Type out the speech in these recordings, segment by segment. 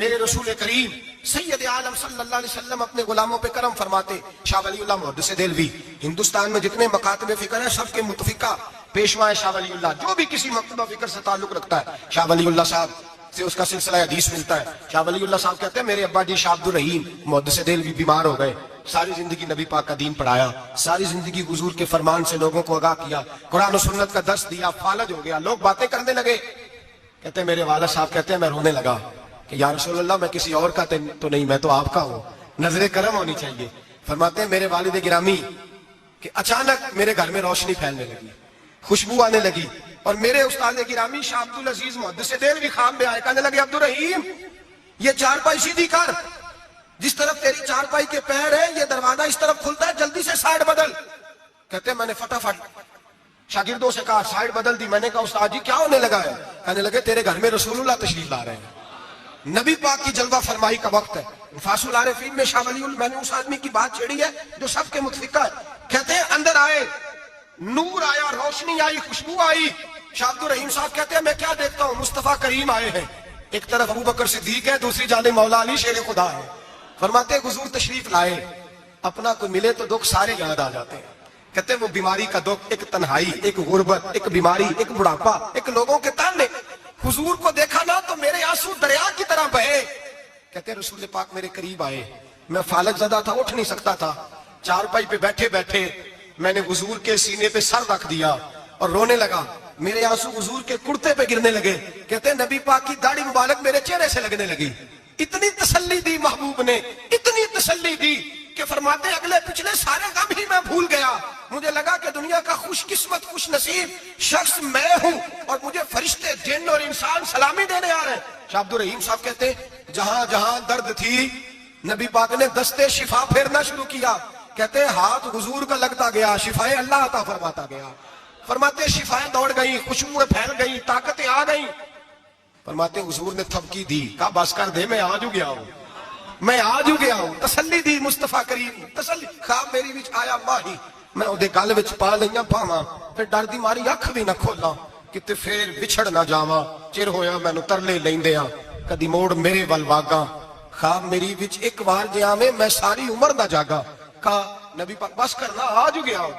میرے رسول کریم سید عالم صلی اللہ علیہ وسلم اپنے غلاموں پہ کرم فرماتے. شاہ ولی اللہ محدث دہلوی ہندوستان میں جتنے مکاتب فکر ہیں سب کے متفقہ پیشوا ہے شاہ ولی اللہ. جو بھی کسی مکتبہ فکر سے تعلق رکھتا ہے شاہ ولی اللہ صاحب سے اس کا سلسلہ حدیث ملتا ہے. شاہ ولی اللہ صاحب کہتے ہیں میرے ابا جی شاہ عبد الرحیم محدث دہلوی بیمار ہو گئے. ساری زندگی نبی پاک کا دین پڑھایا, ساری زندگی حضور کے فرمان سے لوگوں کو آگاہ کیا, قرآن و سنت کا درس دیا, فالج ہو گیا, لوگ باتیں کرنے لگے. کہتے ہیں میرے والد صاحب کہتے ہیں میں رونے لگا کہ یا رسول اللہ میں کسی اور کا تو نہیں, میں تو آپ کا ہوں, نظر کرم ہونی چاہیے. فرماتے ہیں میرے والد گرامی کہ اچانک میرے گھر میں روشنی پھیلنے لگی, خوشبو آنے لگی, اور میرے استاد گرامی شاہ عبد العزیز محدث دہلوی خواب میں آئے, کہنے لگے عبد الرحیم یہ چارپائی سیدھی کر, جس طرف تیری چارپائی کے پیر ہے یہ دروازہ اس طرف کھلتا ہے, جلدی سے سائڈ بدل. کہتے ہیں میں نے فٹافٹ شاگردوں سے کہا سائڈ بدل دی. میں نے کہا استاد جی کیا ہونے لگا ہے؟ کہنے لگے تیرے گھر میں رسول اللہ تشریف لا رہے ہیں, نبی پاک کی جلوہ فرمائی کا وقت ہے. فاصل العارفین میں شاہ ولی اللہ میں نے اس آدمی کی بات چھیڑی ہے جو سب کے متفقہ ہے. کہتے ہیں اندر آئے, نور آیا, روشنی آئی, خوشبو آئی. شاہ عبد الرحیم صاحب کہتے ہیں میں کیا دیکھتا ہوں, مصطفیٰ کریم آئے ہیں, ایک طرف ابو بکر صدیق ہے, دوسری جانب مولا علی شیر خدا ہے. فرماتے ہیں حضور تشریف لائے, اپنا کوئی ملے تو دکھ سارے یاد آ جاتے ہیں. کہتے ہیں وہ بیماری کا دکھ, ایک تنہائی, ایک غربت, ایک بیماری, ایک بڑھاپا, ایک لوگوں کے تانے, حضور کو دیکھا نا تو میرے آنسو دریا کی طرح بہے. کہتے ہیں رسول پاک میرے قریب آئے, میں فالج زدہ تھا, اٹھ نہیں سکتا تھا, چارپائی پہ بیٹھے بیٹھے میں نے حضور کے سینے پہ سر رکھ دیا اور رونے لگا. میرے آنسو حضور کے کرتے پہ گرنے لگے. کہتے ہیں نبی پاک کی داڑھی مبارک میرے چہرے سے لگنے لگی. اتنی تسلی دی محبوب نے, اتنی تسلی دی کہ فرماتے اگلے پچھلے سارے غم ہی میں بھول گیا. مجھے لگا کہ دنیا کا خوش قسمت خوش نصیب شخص میں ہوں اور مجھے فرشتے جن اور انسان سلامی دینے آ رہے ہیں. شاہ عبد الرحیم صاحب کہتے ہیں جہاں جہاں درد تھی نبی پاک نے دستے شفا پھیرنا شروع کیا. کہتے ہیں ہاتھ حضور کا لگتا گیا, شفائیں اللہ عطا فرماتا گیا. فرماتے شفائیں دوڑ گئیں, خوشبوئیں پھیل گئیں, طاقتیں آ گئیں. فرماتے حضور نے تھپکی دی, کہا بس کر دے, میں آج ہو گیا ہوں, میں آج ہو گیا ہوں. تسلی دی مصطفیٰ کریم, تسلی. خواب میری وچ آیا ماہی, میں اودے گل وچ پا لئیاں پاواں, پھر ڈر دی ماری اکھ بھی نہ کھولاں, کتے پھر بچھڑ نہ جاواں. چر ہویا مینوں ترلے لیندیاں, کدی موڑ میرے ول واگاں. خواب میری وچ ایک بار جے آویں میں ساری عمر نہ جاگا. کہا نبی پاک بس کرنا, آج ہو گیا ہوں.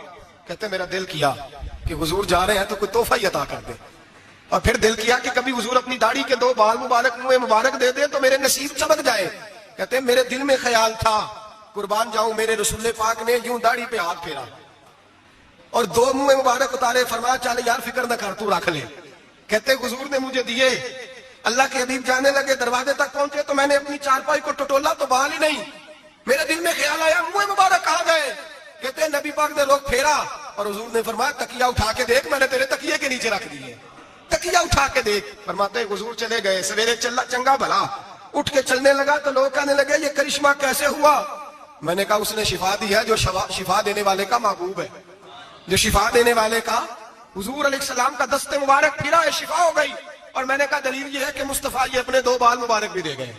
کہتے میرا دل کیا کہ حضور جا رہے ہیں تو کوئی تحفہ ہی عطا کر دے. اور پھر دل کیا کہ کبھی حضور اپنی داڑھی کے 2 بال مبارک منہ مبارک دے دے تو میرے نصیب چمک جائے. کہتے ہیں میرے دل میں خیال تھا, قربان جاؤں میرے رسول پاک نے یوں داڑھی پہ ہاتھ پھیرا اور 2 منہ مبارک اتارے, فرمایا چل یار فکر نہ کر, تو رکھ لے. کہتے حضور نے مجھے دیے. اللہ کے حبیب جانے لگے, دروازے تک پہنچے تو میں نے اپنی چارپائی کو ٹٹولا تو بال ہی نہیں. میرے دل میں خیال آیا منہ مبارک کہاں گئے. کہتے ہیں نبی پاک نے رخ پھیرا اور حضور نے فرمایا تکیہ اٹھا کے دیکھ, میں نے تیرے تکیے کے نیچے رکھ دیے, تکیہ اٹھا کے دیکھ. فرماتے حضور چلے گئے. سویرے چنگا بھلا اٹھ کے چلنے لگا تو لوگ کہنے لگے یہ کرشمہ کیسے ہوا. میں نے کہا اس نے شفا دی ہے, جو شفا دینے والے کا محبوب ہے, جو شفا دینے والے کا. حضور علیہ السلام کا دست مبارک پھرا ہے, شفا ہو گئی. اور میں نے کہا دلیل یہ ہے کہ مصطفیٰ یہ اپنے 2 بال مبارک بھی دے گئے.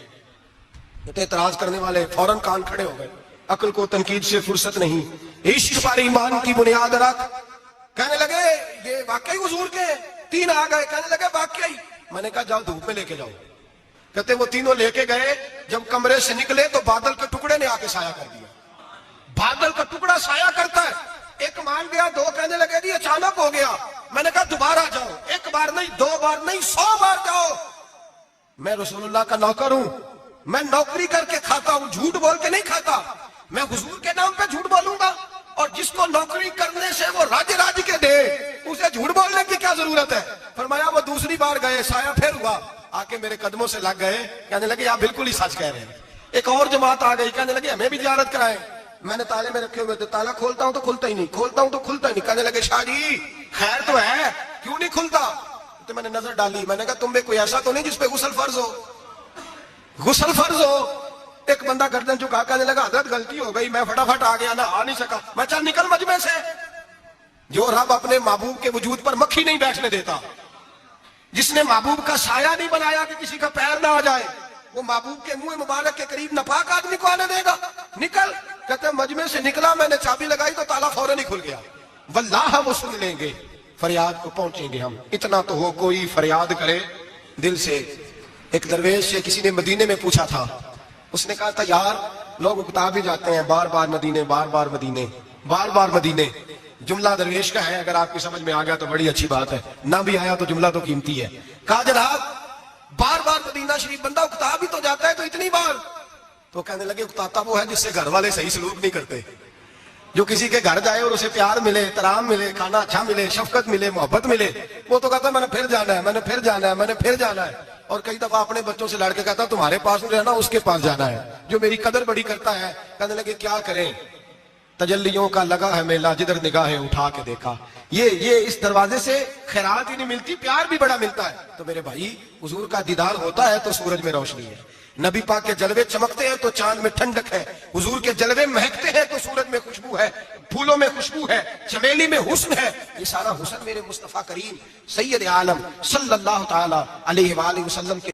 اعتراض کرنے والے فوراً کان کھڑے ہو گئے. عقل کو تنقید سے فرصت نہیں, عشق پر ایمان کی بنیاد رکھ. کہنے لگے یہ واقعی حضور کے 3 آ گئے. کہنے لگے واقعی. میں نے کہا جاؤ دھوپ میں لے کے جاؤ. کہتے وہ تینوں لے کے گئے. جب کمرے سے نکلے تو بادل کے ٹکڑے نے آ کے سایہ کر دیا. بادل کا ٹکڑا سایہ کرتا ہے. ایک مان گیا, 2 کہنے لگے جی اچانک ہو گیا. میں نے کہا دوبارہ جاؤ, 1 بار نہیں 2 بار نہیں 100 بار جاؤ. میں رسول اللہ کا نوکر ہوں, میں نوکری کر کے کھاتا ہوں, جھوٹ بول کے نہیں کھاتا. میں حضور کے نام پہ جھوٹ بولوں گا, اور جس کو نوکری کرنے سے وہ راج کے دے اسے جھوٹ بولنے کی کیا ضرورت ہے. فرمایا وہ دوسری بار گئے, سایہ پھر ہوا, آ کے میرے قدموں سے لگ گئے. کہنے لگے آپ بالکل ہی سچ کہہ رہے ہیں. ایک اور جماعت آ گئی, کہنے لگے ہمیں بھی زیارت کرائیں. میں نے تالے میں رکھے ہوئے تھے, تالا کھولتا ہوں تو کھلتا ہی نہیں, کھولتا ہوں تو کھلتا ہی نہیں. کہنے لگے شاہ جی خیر تو ہے, کیوں نہیں کھلتا. تو میں نے نظر ڈالی, میں نے کہا تم میں کوئی ایسا تو نہیں جس پہ غسل فرض ہو, غسل فرض ہو. ایک بندہ گردن چکا, کہنے لگا حضرت غلطی ہو گئی, میں فٹافٹ آ گیا, نہ آ نہیں سکا. میں چل نکل مجمع سے. جو رب اپنے محبوب کے وجود پر مکھی نہیں بیٹھنے دیتا, جس نے محبوب کا سایہ نہیں بنایا کہ کسی کا پیر نہ آ جائے, وہ محبوب کے منہ مبارک کے قریب ناپاک آدمی کو آنے دے گا. نکل. کہتے ہیں مجمع سے نکلا, میں نے چابی لگائی تو تالا فوراً ہی کھل گیا. واللہ وہ سن لیں گے, فریاد کو پہنچیں گے ہم. اتنا تو ہو کوئی فریاد کرے دل سے, ایک درویش سے کسی نے مدینے میں پوچھا تھا، اس نے کہا تھا یار لوگ اکتا بھی جاتے ہیں بار بار مدینے، بار بار مدینے، بار بار مدینے. جملہ درویش کا ہے، اگر آپ کی سمجھ میں آ گیا تو بڑی اچھی بات ہے، نہ بھی آیا تو جملہ تو قیمتی ہے. کہا جناب بار بار مدینہ شریف بندہ اکتا بھی تو جاتا ہے تو اتنی بار؟ تو کہنے لگے اکتاتا وہ ہے جس سے گھر والے صحیح سلوک نہیں کرتے. جو کسی کے گھر جائے اور اسے پیار ملے، احترام ملے، کھانا اچھا ملے، شفقت ملے، محبت ملے، وہ تو کہتا ہے میں نے پھر جانا ہے، میں نے پھر جانا ہے، میں نے پھر جانا ہے. اور کئی دفعہ اپنے بچوں سے لڑ کے کہتا تمہارے پاس نہیں رہنا، اس کے پاس جانا ہے جو میری قدر بڑی کرتا ہے. کہنے لگے کیا کریں، تجلیوں کا لگا ہے میلہ، جدھر نگاہیں اٹھا کے دیکھا. یہ اس دروازے سے خیرات ہی نہیں ملتی، پیار بھی بڑا ملتا ہے. تو میرے بھائی حضور کا دیدار ہوتا ہے تو سورج میں روشنی ہے، نبی پاک کے جلوے چمکتے ہیں تو چاند میں ٹھنڈک ہے، حضور کے جلوے مہکتے ہیں تو سورج میں خوشبو ہے، پھولوں میں خوشبو ہے، چمیلی میں حسن ہے. یہ سارا حسن میرے مصطفیٰ کریم سید عالم صلی اللہ تعالی علیہ وآلہ وسلم کے